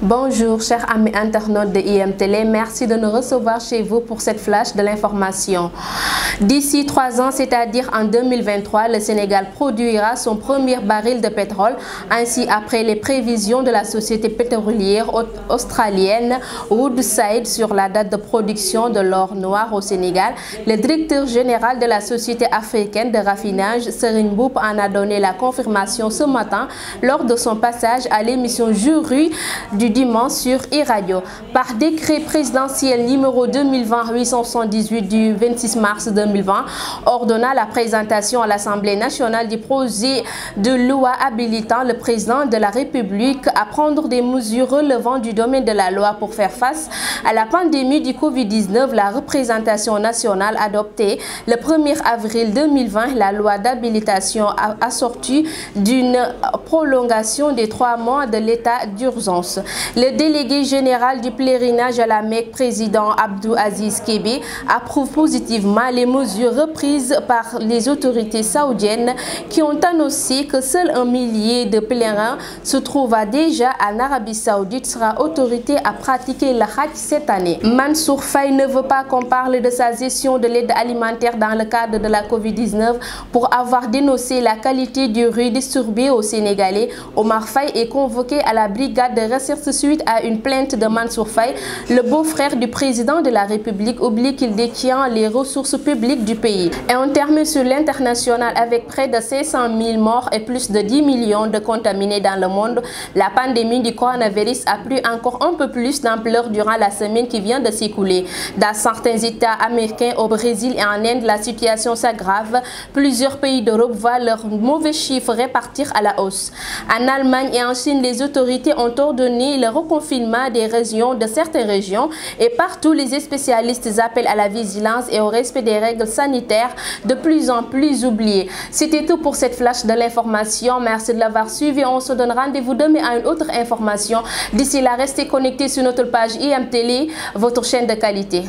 Bonjour chers amis internautes de IMTV, merci de nous recevoir chez vous pour cette flash de l'information. D'ici 3 ans, c'est-à-dire en 2023, le Sénégal produira son premier baril de pétrole. Ainsi, après les prévisions de la société pétrolière australienne Woodside sur la date de production de l'or noir au Sénégal, le directeur général de la société africaine de raffinage, Serigne Mboup, en a donné la confirmation ce matin lors de son passage à l'émission Jury du dimanche sur e-radio. Par décret présidentiel numéro 2020-878 du 26 mars 2020, ordonnant la présentation à l'Assemblée nationale du projet de loi habilitant le président de la République à prendre des mesures relevant du domaine de la loi pour faire face à la pandémie du Covid-19, la représentation nationale adoptée le 1er avril 2020 la loi d'habilitation assortie d'une prolongation des 3 mois de l'état d'urgence. Le délégué général du pèlerinage à la Mecque, président Abdou Aziz Kébé, approuve positivement les mesures reprises par les autorités saoudiennes qui ont annoncé que seul 1 millier de pèlerins se trouvant déjà en Arabie Saoudite sera autorité à pratiquer le Hajj cette année. Mansour Faye ne veut pas qu'on parle de sa gestion de l'aide alimentaire dans le cadre de la Covid-19 pour avoir dénoncé la qualité du riz distribué aux Sénégalais. Omar Faye est convoqué à la brigade de recherche suite à une plainte de Mansour Faye. Le beau-frère du président de la République oublie qu'il détient les ressources publiques du pays. Et on termine sur l'international avec près de 500 000 morts et plus de 10 millions de contaminés dans le monde. La pandémie du coronavirus a pris encore un peu plus d'ampleur durant la semaine qui vient de s'écouler. Dans certains États américains, au Brésil et en Inde, la situation s'aggrave. Plusieurs pays d'Europe voient leurs mauvais chiffres répartir à la hausse. En Allemagne et en Chine, les autorités ont ordonné le reconfinement des régions de certaines régions et partout les spécialistes appellent à la vigilance et au respect des règles sanitaires de plus en plus oubliées. C'était tout pour cette flash de l'information. Merci de l'avoir suivi. On se donne rendez-vous demain à une autre information. D'ici là, restez connectés sur notre page IMTV, votre chaîne de qualité.